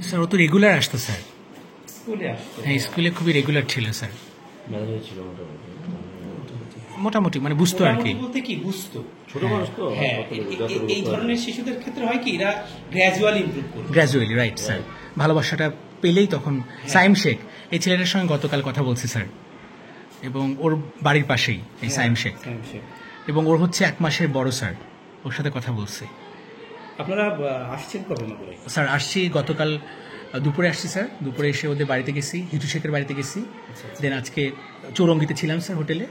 Sir ও তো regular আসতো sir. স্কুলে আসতো? হ্যাঁ, স্কুলে খুবই রেগুলার ছিল স্যার। মেধাবী ছিল মোটামুটি মানে বুঝতো আর কি। মোটামুটি বলতে কি বুঝতো? ছোট মানুষ তো। হ্যাঁ, এই ধরনের শিশুদের ক্ষেত্রে হয় কি, এরা গ্র্যাজুয়ালি ইমপ্রুভ করবে। Gradually, right sir. ভালোবাসাটা পেলেই তখন। সাইম শেখ, এই ছেলেটার সঙ্গে গতকাল কথা বলছি স্যার, এবং ওর বাড়ির পাশেই এই সাইম শেখ, এবং ওর হচ্ছে 1 মাসের বড় স্যার। ওর সাথে কথা বলছি। আপনারা আসছেন কবে মাগুরে? স্যার আসছি গতকাল দুপুরে আসছি স্যার। দুপুরে এসে ওদের বাড়িতে গেছি, হিটু শেখের বাড়িতে গেছি। দেন আজকে চৌরঙ্গিতে ছিলাম স্যার হোটেলে,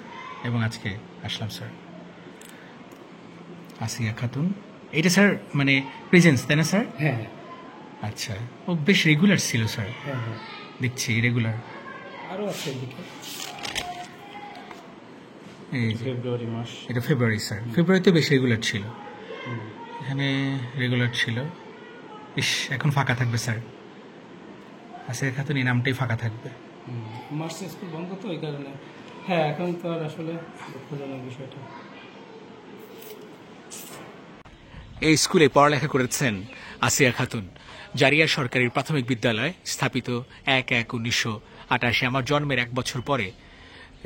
এবং আজকে আসলাম স্যার। আসিয়া খাতুন, এটা স্যার মানে প্রেজেন্স তাই না স্যার? হ্যাঁ। আচ্ছা, ও বেশ রেগুলার ছিল স্যার। হ্যাঁ হ্যাঁ, দেখছি রেগুলার। আরও আছে এদিকে। এই যে ফেব্রুয়ারি মাস। এটা ফেব্রুয়ারি স্যার। ফেব্রুয়ারিতে বেশ রেগুলার ছিল, এখানে রেগুলার ছিল। ইস, এখন ফাঁকা থাকবে স্যার। আসিয়া খাতুন এই নামটাই ফাঁকা থাকবে। মার্চ স্কুল বন্ধ তো, এই কারণে। হ্যাঁ, এখন তো আর আসলে দুঃখজনক বিষয়টা। এই স্কুলে পড়ালেখা করেছেন আসিয়া খাতুন। জারিয়া সরকারি প্রাথমিক বিদ্যালয় স্থাপিত 1/1/1988। আমার জন্মের 1 বছর পরে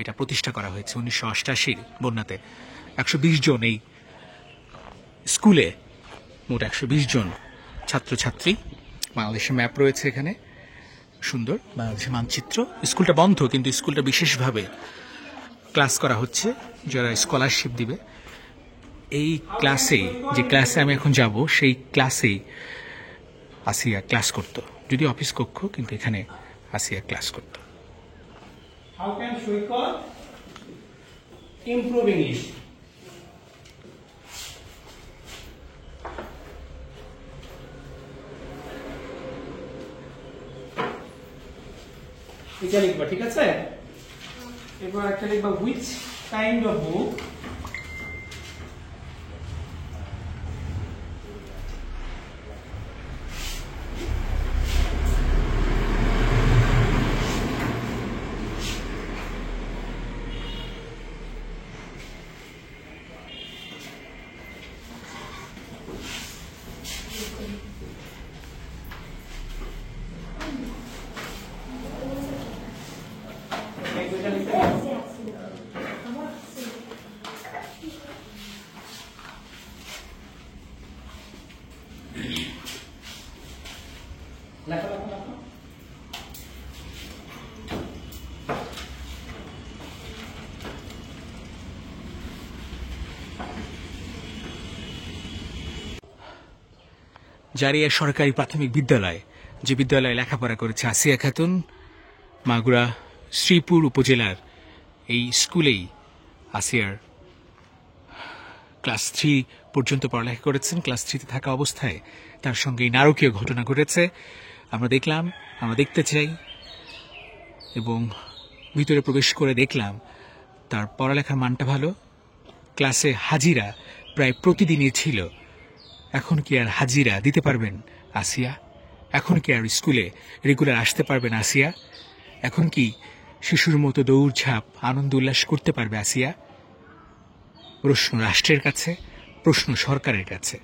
এটা প্রতিষ্ঠা করা হয়েছে 1988 বন্যাতে। 120 জন এই স্কুলে, মোট 120 জন ছাত্রছাত্রী। বাংলাদেশের ম্যাপ রয়েছে এখানে, সুন্দর বাংলাদেশের মানচিত্র। স্কুলটা বন্ধ, কিন্তু স্কুলটা বিশেষভাবে ক্লাস করা হচ্ছে, যারা স্কলারশিপ দিবে। এই ক্লাসে, যে ক্লাসে আমি এখন যাব, সেই ক্লাসেই আসিয়া ক্লাস করত। যদি অফিস কক্ষ, কিন্তু এখানে আসিয়া ক্লাস করত। How can Shuikot improve English? এটা লিখবা, ঠিক আছে? এবার একটা লিখবা, which kind of book লেখা লেখা লেখা। জারিয়া সরকারি প্রাথমিক বিদ্যালয়, যে বিদ্যালয়ে লেখাপড়া করেছে আসিয়া খাতুন, মাগুরা শ্রীপুর উপজেলার এই স্কুলেই আসিয়ার ক্লাস 3 পর্যন্ত পড়ালেখা করেছেন। ক্লাস 3-তে থাকা অবস্থায় তার সঙ্গে এই নারকীয় ঘটনা ঘটেছে। আমরা দেখলাম, আমরা দেখতে চাই, এবং ভিতরে প্রবেশ করে দেখলাম তার পড়ালেখার মানটা ভালো। ক্লাসে হাজিরা প্রায় প্রতিদিনই ছিল। এখন কি আর হাজিরা দিতে পারবেন আসিয়া? এখন কি আর স্কুলে রেগুলার আসতে পারবেন আসিয়া? এখন কি শিশুর মতো দৌড়ঝাঁপ আনন্দ উল্লাস করতে পারবে আসিয়া? প্রশ্ন রাষ্ট্রের কাছে, প্রশ্ন সরকারের কাছে।